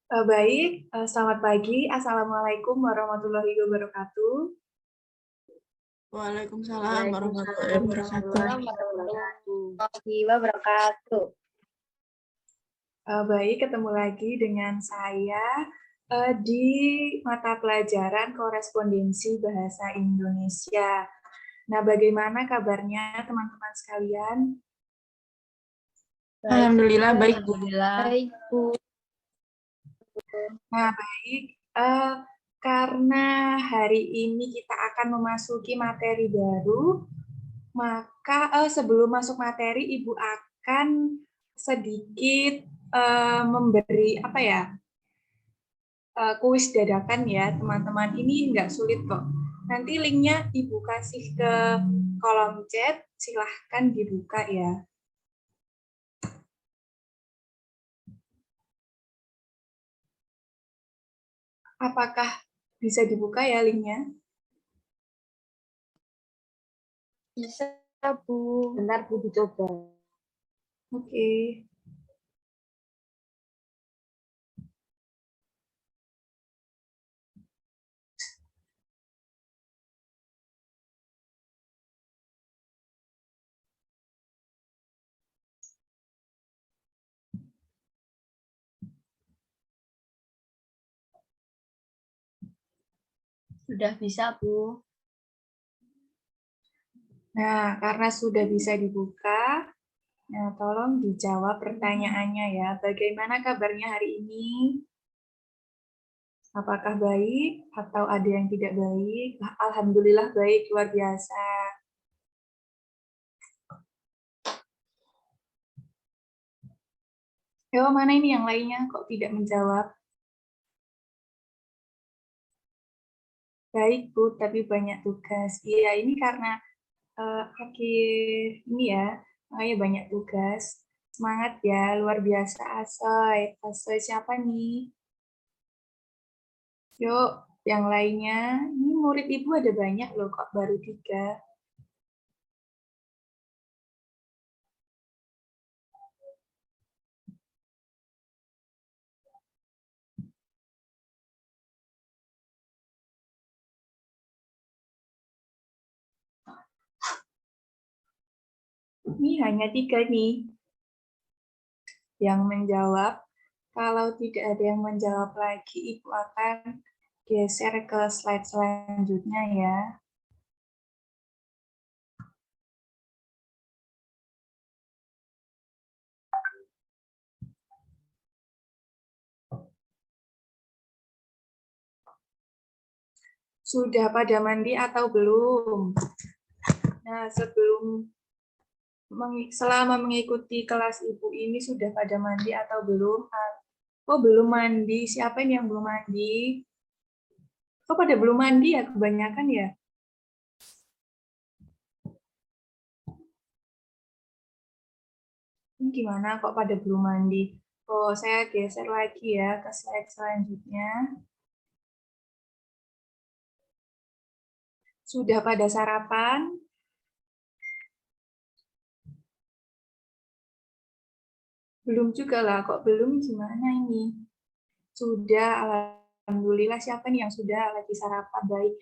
Baik, selamat pagi. Assalamualaikum warahmatullahi wabarakatuh. Waalaikumsalam warahmatullahi wabarakatuh. warahmatullahi wabarakatuh. Baik, ketemu lagi dengan saya di mata pelajaran korespondensi bahasa Indonesia. Nah, bagaimana kabarnya teman-teman sekalian? Alhamdulillah baik, Bu. Baik, Bu. Nah, baik. Karena hari ini kita akan memasuki materi baru, maka sebelum masuk materi, Ibu akan sedikit memberi apa ya, kuis dadakan ya, teman-teman. Ini nggak sulit kok. Nanti linknya Ibu kasih ke kolom chat, silahkan dibuka ya. Apakah bisa dibuka ya linknya? Bisa, Bu. Bentar, Bu, dicoba. Oke. Sudah bisa, Bu. Nah, karena sudah bisa dibuka, nah tolong dijawab pertanyaannya ya. Bagaimana kabarnya hari ini? Apakah baik atau ada yang tidak baik? Alhamdulillah baik, luar biasa. Yo, mana ini yang lainnya kok tidak menjawab? Baik, Bu, tapi banyak tugas. Iya, ini karena akhir ini ya, makanya banyak tugas. Semangat ya, luar biasa Asoy. Asoy siapa nih? Yuk, yang lainnya. Ini murid Ibu ada banyak loh, kok baru 3. Ini hanya 3 nih yang menjawab. Kalau tidak ada yang menjawab lagi, Ibu akan geser ke slide selanjutnya ya. Sudah pada mandi atau belum? Nah, selama mengikuti kelas Ibu ini sudah pada mandi atau belum? Oh, belum mandi. Siapa ini yang belum mandi? Kok pada belum mandi ya kebanyakan ya? Ini gimana kok pada belum mandi? Oh, saya geser lagi ya ke slide selanjutnya. Sudah pada sarapan? Belum juga lah, kok belum gimana ini? Sudah, alhamdulillah. Siapa nih yang sudah lagi sarapan? Baik.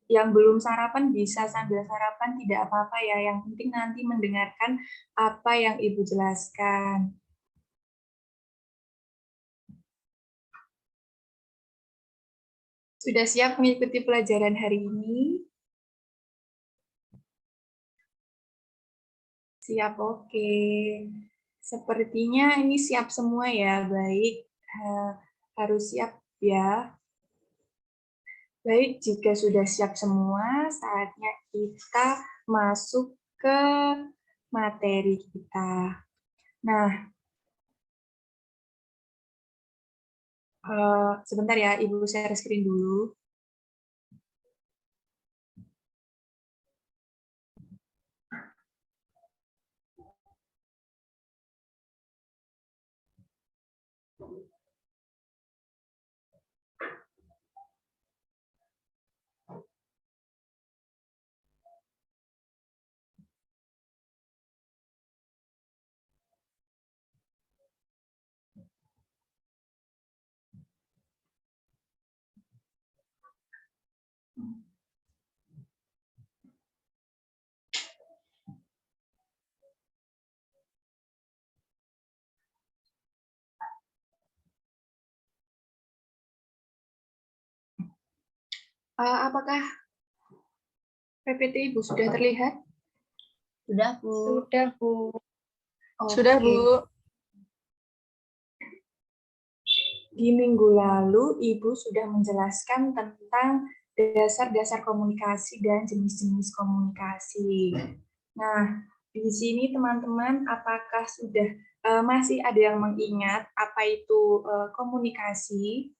Yang belum sarapan bisa sambil sarapan, tidak apa-apa ya. Yang penting nanti mendengarkan apa yang Ibu jelaskan. Sudah siap mengikuti pelajaran hari ini? Siap, oke. Sepertinya ini siap semua ya, baik. Harus siap ya. Baik, jika sudah siap semua, saatnya kita masuk ke materi kita. Nah, sebentar ya, Ibu share screen dulu. Apakah PPT Ibu sudah terlihat? Sudah, Bu. Sudah, Bu. Sudah, Oke. Bu. Di minggu lalu, Ibu sudah menjelaskan tentang dasar-dasar komunikasi dan jenis-jenis komunikasi. Nah, di sini teman-teman, apakah sudah masih ada yang mengingat apa itu komunikasi?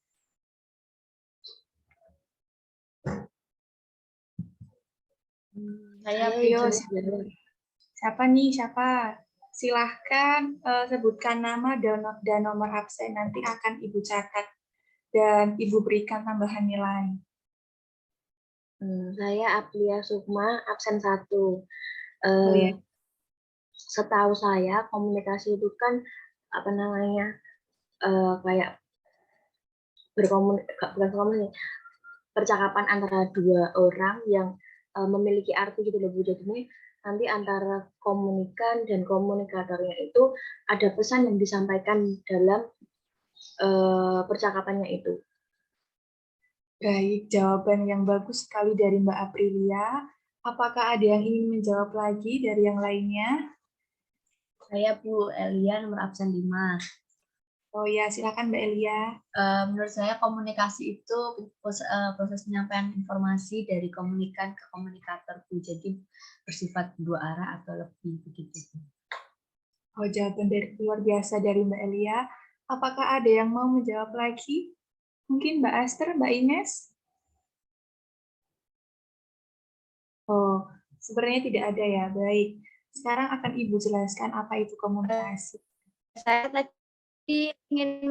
Saya Ayo, jelas dulu. siapa nih? Siapa? Silahkan sebutkan nama dan nomor absen. Nanti akan Ibu catat dan Ibu berikan tambahan nilai. Saya Aplia Sukma, absen 1. Oh, ya. Setahu saya komunikasi itu kan apa namanya kayak percakapan antara dua orang yang memiliki arti gitu loh Bu. Jadi ini nanti antara komunikan dan komunikatornya itu ada pesan yang disampaikan dalam percakapannya itu. Baik, jawaban yang bagus sekali dari Mbak Aprilia. Apakah ada yang ingin menjawab lagi dari yang lainnya? Saya Bu Elia, nomor absen 5. Oh ya, silakan Mbak Elia. Menurut saya komunikasi itu proses penyampaian informasi dari komunikan ke komunikator, Bu. Jadi bersifat dua arah atau lebih begitu. Oh, jawaban dari luar biasa dari Mbak Elia. Apakah ada yang mau menjawab lagi? Mungkin Mbak Aster, Mbak Ines? Oh, sebenarnya tidak ada ya. Baik. Sekarang akan Ibu jelaskan apa itu komunikasi. Saya tadi ingin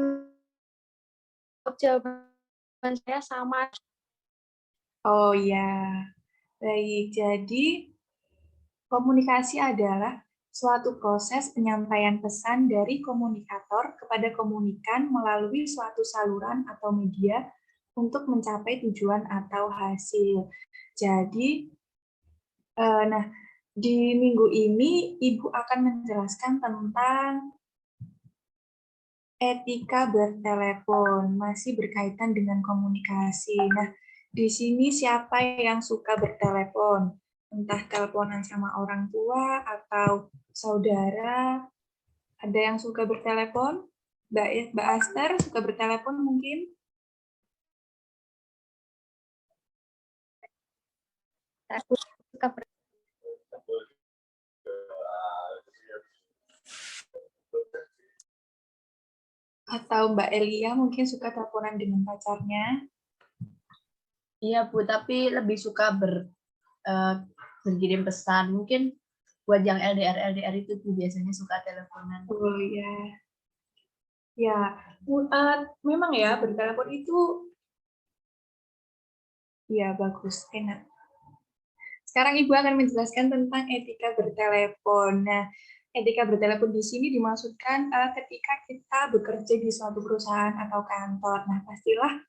jawaban saya sama. Oh ya, baik. Jadi komunikasi adalah suatu proses penyampaian pesan dari komunikator kepada komunikan melalui suatu saluran atau media untuk mencapai tujuan atau hasil. Jadi, nah di minggu ini Ibu akan menjelaskan tentang etika bertelepon, masih berkaitan dengan komunikasi. Nah, di sini siapa yang suka bertelepon? Entah teleponan sama orang tua atau saudara. Ada yang suka bertelepon? Mbak Aster suka bertelepon mungkin? Aku suka Atau Mbak Elia mungkin suka teleponan dengan pacarnya? Iya Bu, tapi lebih suka berkirim pesan. Mungkin buat yang LDR itu Bu biasanya suka teleponan. Oh ya, ya memang ya bertelepon itu ya bagus, enak. Sekarang Ibu akan menjelaskan tentang etika bertelepon. Nah, etika bertelepon di sini dimaksudkan ketika kita bekerja di suatu perusahaan atau kantor. Nah, pastilah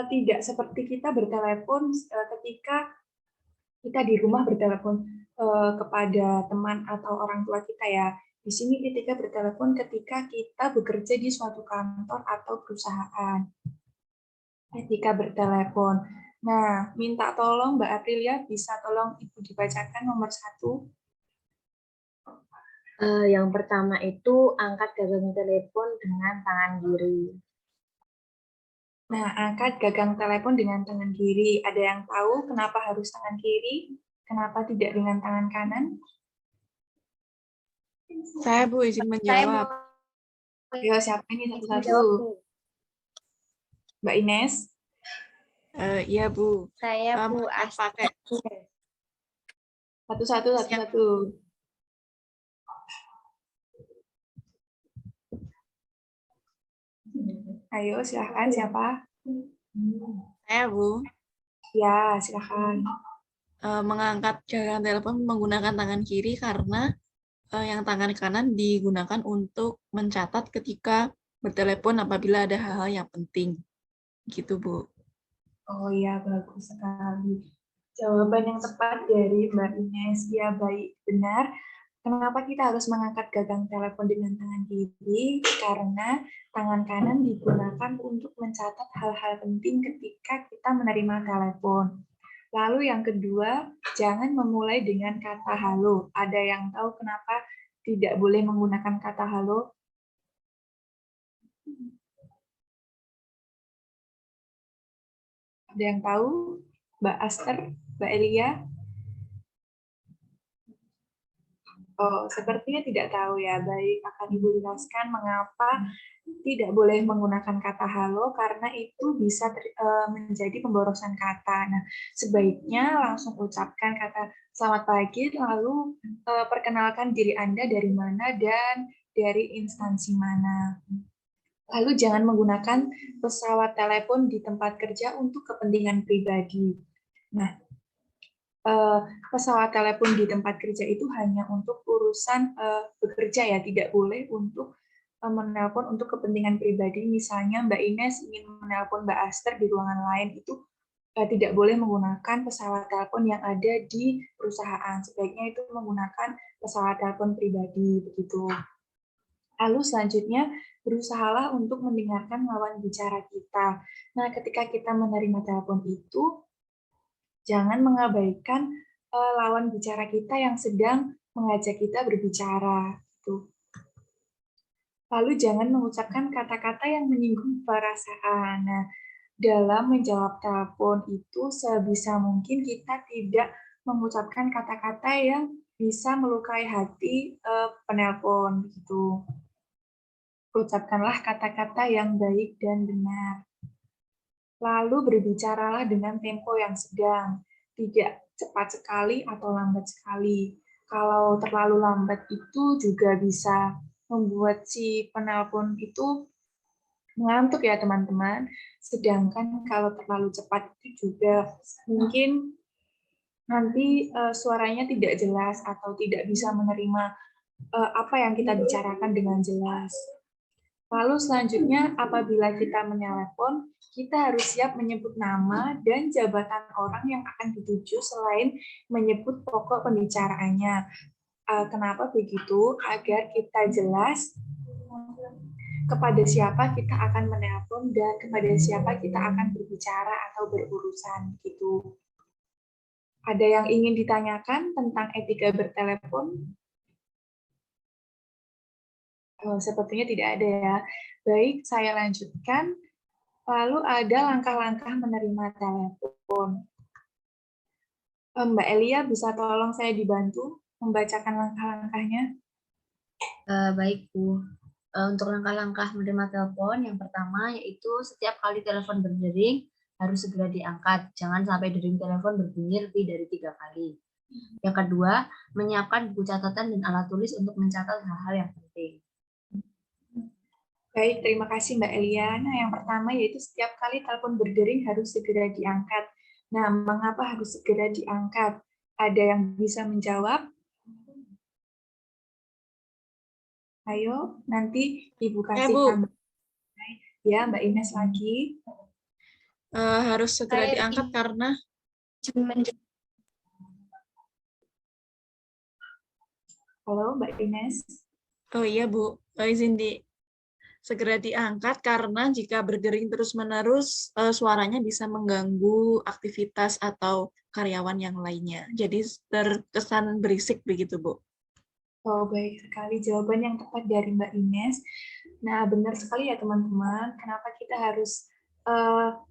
tidak seperti kita bertelepon ketika kita di rumah bertelepon kepada teman atau orang tua kita ya. Di sini etika bertelepon ketika kita bekerja di suatu kantor atau perusahaan. Etika bertelepon. Nah, minta tolong Mbak Aprilia, bisa tolong Ibu dibacakan nomor 1. Yang pertama itu angkat gagang telepon dengan tangan kiri. Nah, angkat gagang telepon dengan tangan kiri. Ada yang tahu kenapa harus tangan kiri? Kenapa tidak dengan tangan kanan? Saya Bu izin menjawab. Ayo, siapa ini Jawab, satu-satu? Bu. Mbak Ines? Iya Bu. Saya Bu Akan pakai Satu-satu, satu-satu. Ayo, silahkan siapa? saya Bu. Ya, silahkan. Mengangkat gagang telepon menggunakan tangan kiri karena yang tangan kanan digunakan untuk mencatat ketika bertelepon apabila ada hal-hal yang penting. Gitu Bu. Oh ya, bagus sekali. Jawaban yang tepat dari Mbak Ines. Ya, baik, benar. Kenapa kita harus mengangkat gagang telepon dengan tangan kiri? Karena tangan kanan digunakan untuk mencatat hal-hal penting ketika kita menerima telepon. Lalu yang kedua, jangan memulai dengan kata halo. Ada yang tahu kenapa tidak boleh menggunakan kata halo? Ada yang tahu? Mbak Aster, Mbak Elia? Oh, sepertinya tidak tahu ya. Baik, akan Ibu jelaskan mengapa tidak boleh menggunakan kata halo, karena itu bisa menjadi pemborosan kata. Nah, sebaiknya langsung ucapkan kata selamat pagi, lalu perkenalkan diri Anda dari mana dan dari instansi mana. Lalu jangan menggunakan pesawat telepon di tempat kerja untuk kepentingan pribadi. Nah, pesawat telepon di tempat kerja itu hanya untuk urusan bekerja ya, tidak boleh untuk menelpon untuk kepentingan pribadi. Misalnya Mbak Ines ingin menelpon Mbak Aster di ruangan lain, itu tidak boleh menggunakan pesawat telepon yang ada di perusahaan. Sebaiknya itu menggunakan pesawat telepon pribadi begitu. Lalu selanjutnya berusahalah untuk mendengarkan lawan bicara kita. Nah, ketika kita menerima telepon itu, jangan mengabaikan lawan bicara kita yang sedang mengajak kita berbicara. Gitu. Lalu jangan mengucapkan kata-kata yang menyinggung perasaan. Nah, dalam menjawab telepon itu sebisa mungkin kita tidak mengucapkan kata-kata yang bisa melukai hati penelpon. Gitu. Ucapkanlah kata-kata yang baik dan benar. Lalu berbicaralah dengan tempo yang sedang, tidak cepat sekali atau lambat sekali. Kalau terlalu lambat itu juga bisa membuat si penelpon itu mengantuk ya teman-teman. Sedangkan kalau terlalu cepat itu juga mungkin nanti suaranya tidak jelas atau tidak bisa menerima apa yang kita bicarakan dengan jelas. Lalu selanjutnya, apabila kita menelepon, kita harus siap menyebut nama dan jabatan orang yang akan dituju selain menyebut pokok pembicaraannya. Kenapa begitu? Agar kita jelas kepada siapa kita akan menelpon dan kepada siapa kita akan berbicara atau berurusan. Gitu. Ada yang ingin ditanyakan tentang etika bertelepon? Oh, sepertinya tidak ada ya. Baik, saya lanjutkan. Lalu ada langkah-langkah menerima telepon. Mbak Elia, bisa tolong saya dibantu membacakan langkah-langkahnya? Baik, Bu. Untuk langkah-langkah menerima telepon, yang pertama yaitu setiap kali telepon berdering harus segera diangkat. Jangan sampai dering telepon berbunyi lebih dari 3 kali. Yang kedua, menyiapkan buku catatan dan alat tulis untuk mencatat hal-hal yang penting. Baik, terima kasih Mbak Elia. Nah, yang pertama yaitu setiap kali telepon berdering harus segera diangkat. Nah, mengapa harus segera diangkat? Ada yang bisa menjawab? Ayo, nanti Ibu kasih Bu. tambah. Ya, Mbak Ines lagi. Harus segera diangkat karena Halo, Mbak Ines. oh iya Bu, izin segera diangkat karena jika berdering terus-menerus suaranya bisa mengganggu aktivitas atau karyawan yang lainnya. Jadi terkesan berisik begitu, Bu. Oh, baik sekali jawaban yang tepat dari Mbak Ines. Nah, benar sekali ya teman-teman. Kenapa kita harus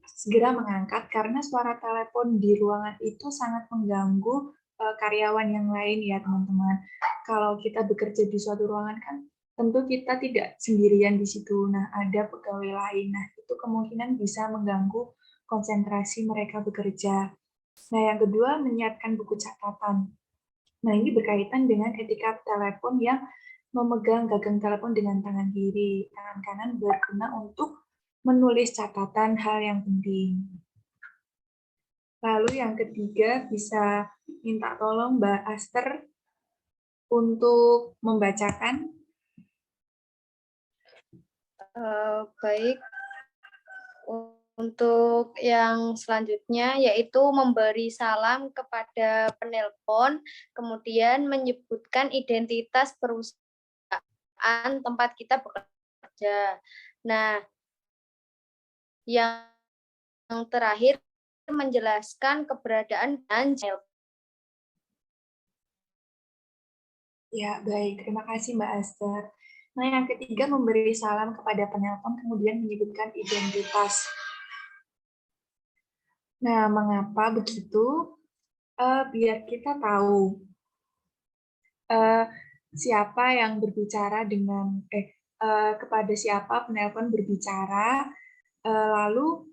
segera mengangkat? Karena suara telepon di ruangan itu sangat mengganggu karyawan yang lain ya teman-teman. Kalau kita bekerja di suatu ruangan kan tentu kita tidak sendirian di situ. Nah, ada pegawai lain. Nah, itu kemungkinan bisa mengganggu konsentrasi mereka bekerja. Nah, yang kedua, menyiapkan buku catatan. Nah, ini berkaitan dengan etika telepon yang memegang gagang telepon dengan tangan kiri. Tangan kanan berguna untuk menulis catatan hal yang penting. Lalu yang ketiga, bisa minta tolong Mbak Aster untuk membacakan. Baik, Untuk yang selanjutnya yaitu memberi salam kepada penelpon, kemudian menyebutkan identitas perusahaan tempat kita bekerja. Nah, yang terakhir menjelaskan keberadaan dan Ya, baik. Terima kasih, Mbak Aster. Nah, yang ketiga, memberi salam kepada penelpon, kemudian menyebutkan identitas. Nah, mengapa begitu? Biar kita tahu siapa yang berbicara dengan, kepada siapa penelpon berbicara, lalu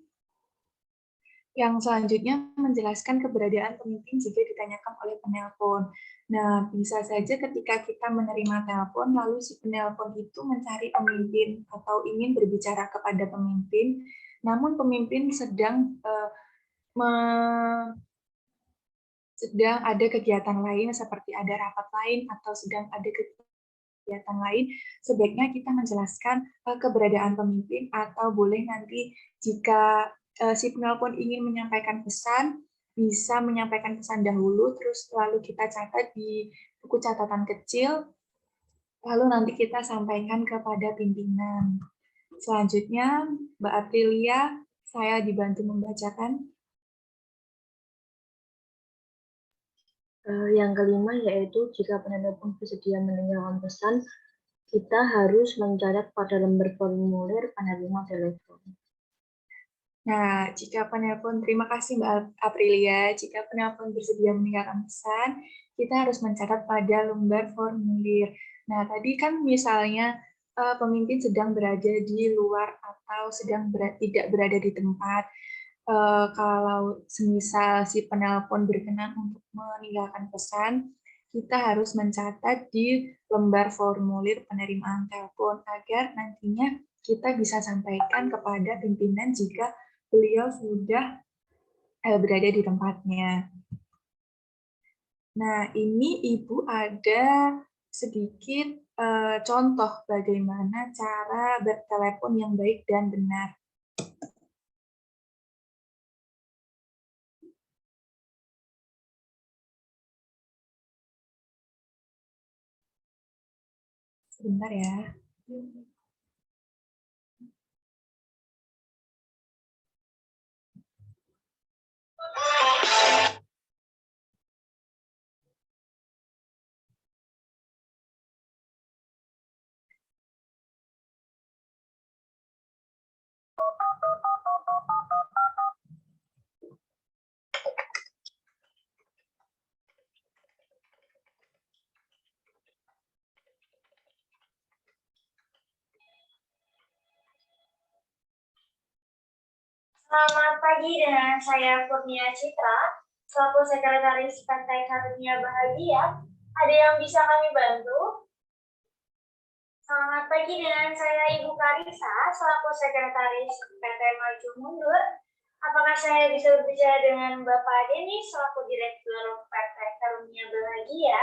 yang selanjutnya menjelaskan keberadaan pemimpin jika ditanyakan oleh penelpon. Nah, bisa saja ketika kita menerima telepon, lalu si penelpon itu mencari pemimpin atau ingin berbicara kepada pemimpin, namun pemimpin sedang sedang ada kegiatan lain seperti ada rapat lain atau sedang ada kegiatan lain, sebaiknya kita menjelaskan keberadaan pemimpin atau boleh nanti jika si penelpon ingin menyampaikan pesan, bisa menyampaikan pesan dahulu, terus lalu kita catat di buku catatan kecil, lalu nanti kita sampaikan kepada pimpinan. Selanjutnya, Mbak Aprilia, saya dibantu membacakan. Yang kelima yaitu jika penelpon bersedia meninggalkan pesan, kita harus mencatat pada lembar formulir penerima telepon. Nah, jika penelpon, terima kasih Mbak Aprilia, jika penelpon bersedia meninggalkan pesan, kita harus mencatat pada lembar formulir. Nah, tadi kan misalnya pemimpin sedang berada di luar atau sedang tidak berada di tempat. Kalau semisal si penelpon berkenan untuk meninggalkan pesan, kita harus mencatat di lembar formulir penerimaan telepon agar nantinya kita bisa sampaikan kepada pimpinan jika beliau sudah berada di tempatnya. Nah, ini Ibu ada sedikit contoh bagaimana cara bertelepon yang baik dan benar. Sebentar ya. Selamat pagi, dengan saya Kurnia Citra, selaku Sekretaris PT Karunia Bahagia. Ada yang bisa kami bantu? Selamat pagi, dengan saya Ibu Karisa, selaku Sekretaris PT Maju Mundur. Apakah saya bisa berbicara dengan Bapak Denis, selaku Direktur PT Karunia Bahagia?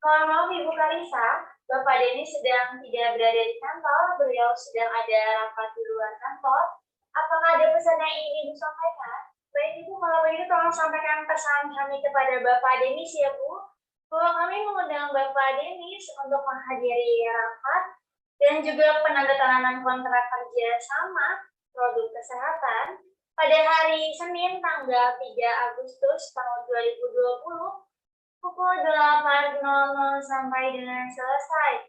Mohon maaf Ibu Karisa, Bapak Denis sedang tidak berada di kantor, beliau sedang ada rapat di luar kantor. Apakah ada pesan yang ingin Ibu sampaikan? Baik Ibu, kalau begitu tolong sampaikan pesan kami kepada Bapak Denis ya Bu. Bahwa kami mengundang Bapak Denis untuk menghadiri rapat dan juga penandatanganan kontrak kerja sama produk kesehatan pada hari Senin tanggal 3 Agustus tahun 2020 pukul 8.00 sampai dengan selesai.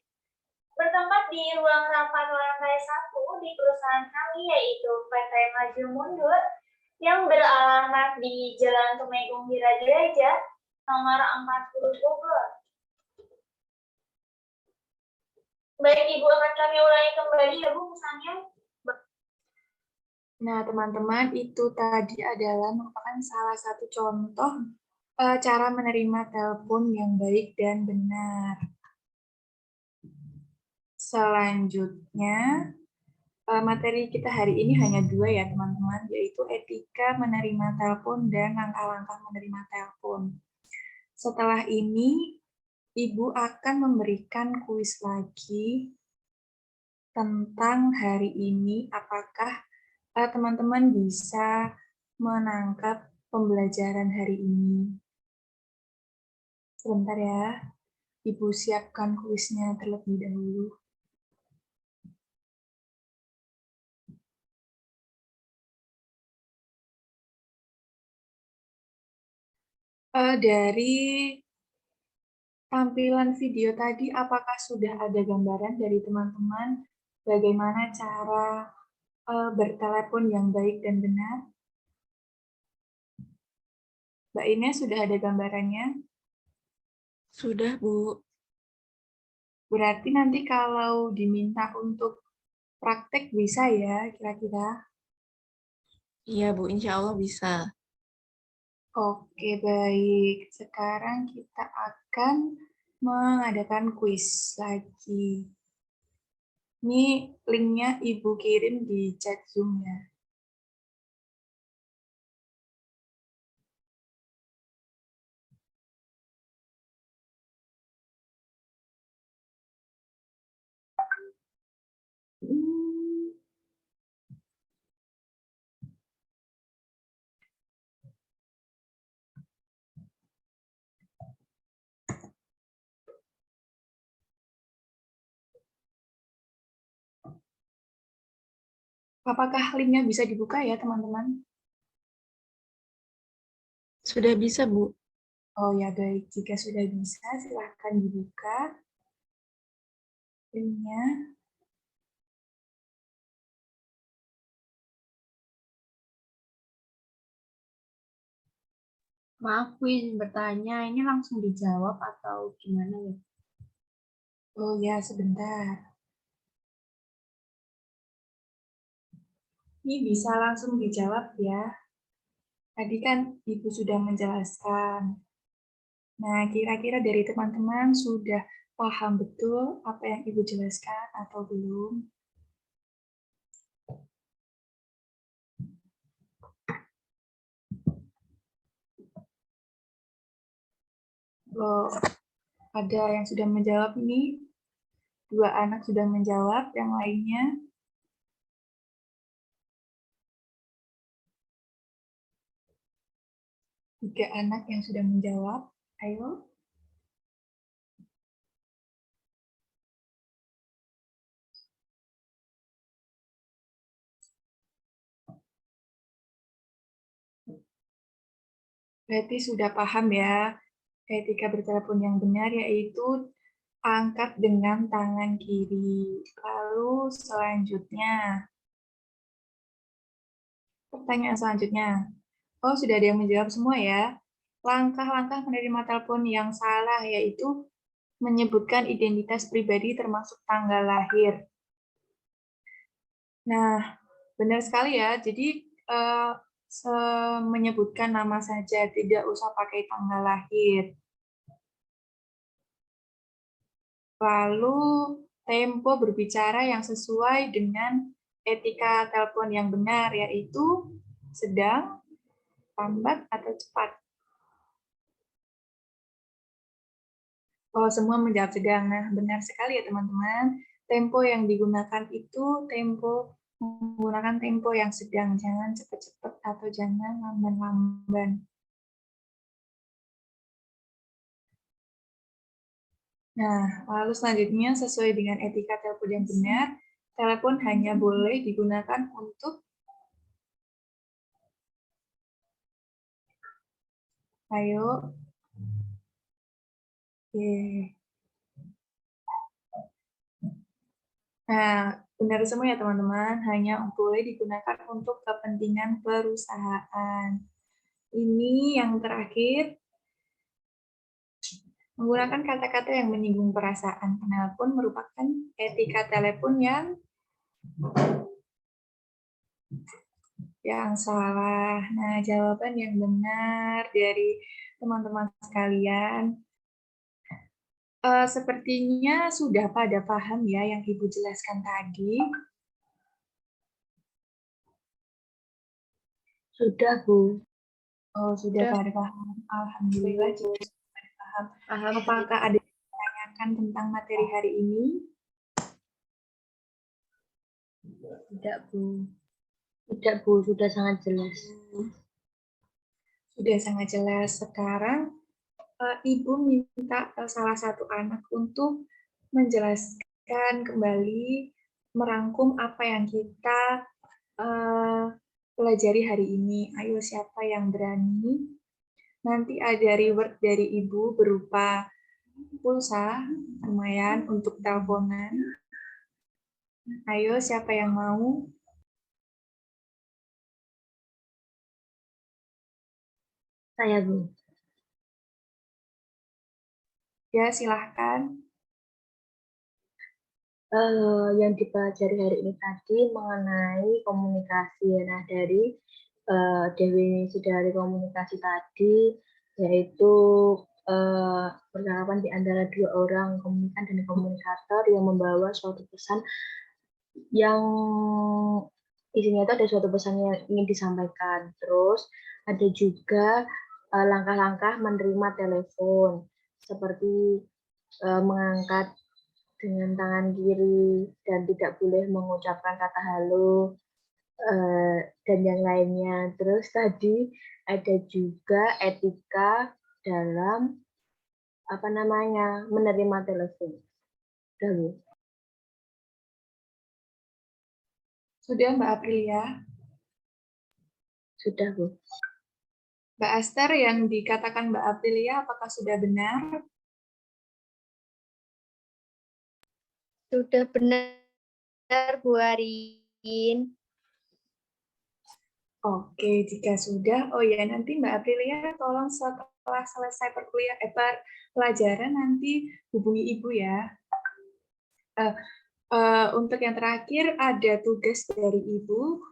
Bertempat di ruang rapat lantai 1 di perusahaan kami yaitu PT Maju Mundur yang beralamat di Jalan Tumenggung Wirajaya nomor 40 Bogor. Baik Ibu, akan kami ulangi kembali ya Bu pesannya. Nah, teman-teman, itu tadi adalah merupakan salah satu contoh cara menerima telepon yang baik dan benar. Selanjutnya, materi kita hari ini hanya 2 ya teman-teman, yaitu etika menerima telepon dan langkah-langkah menerima telepon. Setelah ini, Ibu akan memberikan kuis lagi tentang hari ini. Apakah teman-teman bisa menangkap pembelajaran hari ini? Sebentar ya, Ibu siapkan kuisnya terlebih dahulu. Dari tampilan video tadi, apakah sudah ada gambaran dari teman-teman bagaimana cara bertelepon yang baik dan benar? Mbak Ines, sudah ada gambarannya? Sudah, Bu. Berarti nanti kalau diminta untuk praktek bisa ya, kira-kira? Iya, Bu. Insya Allah bisa. Oke, baik. Sekarang kita akan mengadakan kuis lagi. Ini linknya Ibu kirim di chat Zoom-nya. Apakah linknya bisa dibuka ya, teman-teman? Sudah bisa, Bu. Oh ya, baik. Jika sudah bisa, silahkan dibuka linknya. Maaf, Bu, izin bertanya, ini langsung dijawab atau gimana ya? Oh ya, sebentar. Ini bisa langsung dijawab ya. Tadi kan Ibu sudah menjelaskan. Nah, kira-kira dari teman-teman sudah paham betul apa yang Ibu jelaskan atau belum? Oh, ada yang sudah menjawab ini. 2 anak sudah menjawab, yang lainnya. Tiga anak yang sudah menjawab. Ayo. Berarti sudah paham ya, etika bertelepon yang benar yaitu angkat dengan tangan kiri. Lalu selanjutnya, pertanyaan selanjutnya. Oh, sudah ada yang menjawab semua ya. Langkah-langkah menerima telepon yang salah yaitu menyebutkan identitas pribadi termasuk tanggal lahir. Nah, benar sekali ya. Jadi, menyebutkan nama saja, tidak usah pakai tanggal lahir. Lalu tempo berbicara yang sesuai dengan etika telepon yang benar, yaitu sedang, lambat, atau cepat. Oh, semua menjawab sedang. Nah, benar sekali ya teman-teman. Tempo yang digunakan itu menggunakan tempo yang sedang, jangan cepat-cepat atau jangan lamban-lamban. Nah, lalu selanjutnya sesuai dengan etika telepon yang benar, telepon hanya boleh digunakan untuk ayo. Oke. Nah, benar semua ya teman-teman, hanya boleh digunakan untuk kepentingan perusahaan. Ini yang terakhir, menggunakan kata-kata yang menyinggung perasaan penelpon merupakan etika telepon yang salah. Nah, jawaban yang benar dari teman-teman sekalian, sepertinya sudah pada paham ya yang Ibu jelaskan tadi. Sudah, Bu. Oh, sudah pada paham. Alhamdulillah jika sudah pada paham. Apakah ada yang ditanyakan tentang materi hari ini? Tidak, Bu. Tidak, Bu, sudah sangat jelas. Sudah sangat jelas. Sekarang Ibu minta salah satu anak untuk menjelaskan kembali, merangkum apa yang kita pelajari hari ini. Ayo, siapa yang berani? Nanti ada reward dari Ibu berupa pulsa, lumayan untuk teleponan. Ayo, siapa yang mau? Saya, Bu. Ya, silahkan. Yang dipelajari hari ini tadi mengenai komunikasi. Nah, dari definisi dari komunikasi tadi, yaitu percakapan di antara dua orang, komunikan dan komunikator yang membawa suatu pesan yang isinya itu ada suatu pesan yang ingin disampaikan. Terus ada juga langkah-langkah menerima telepon, seperti mengangkat dengan tangan kiri dan tidak boleh mengucapkan kata halo dan yang lainnya. Terus tadi ada juga etika dalam menerima telepon. Udah, Bu. Sudah, Mbak Aprilia? Sudah, Bu. Mbak Aster, yang dikatakan Mbak Aprilia apakah sudah benar? Sudah benar, Bu Arin. Oke, jika sudah, oh ya, nanti Mbak Aprilia tolong setelah selesai pelajaran nanti hubungi Ibu ya. Untuk yang terakhir ada tugas dari Ibu,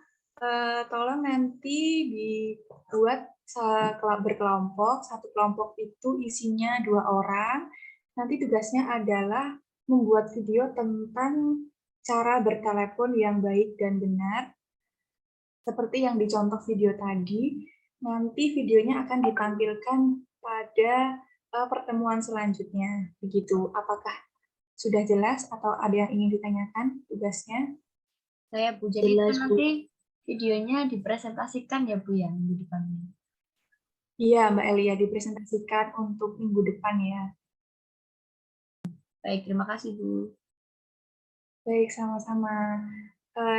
tolong nanti dibuat berkelompok, satu kelompok itu isinya 2 orang. Nanti tugasnya adalah membuat video tentang cara bertelepon yang baik dan benar. Seperti yang dicontoh video tadi, nanti videonya akan ditampilkan pada pertemuan selanjutnya. Begitu, apakah sudah jelas atau ada yang ingin ditanyakan tugasnya? Saya, Bu. Jadi Jelas, itu Bu. nanti videonya dipresentasikan ya, Bu, ya, minggu depan. Iya, Mbak Elia, dipresentasikan untuk minggu depan ya. Baik, terima kasih, Bu. Baik, sama-sama.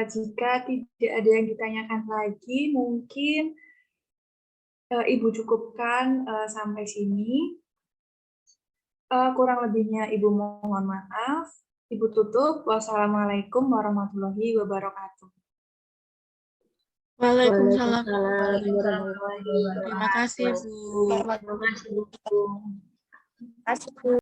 Jika tidak ada yang ditanyakan lagi, mungkin Ibu cukupkan sampai sini. Kurang lebihnya Ibu mohon maaf. Ibu tutup. Wassalamualaikum warahmatullahi wabarakatuh. Waalaikumsalam. Waalaikumsalam warahmatullahi Terima kasih, wabarakatuh. Bu. Terima kasih, Bu. Terima kasih, Bu.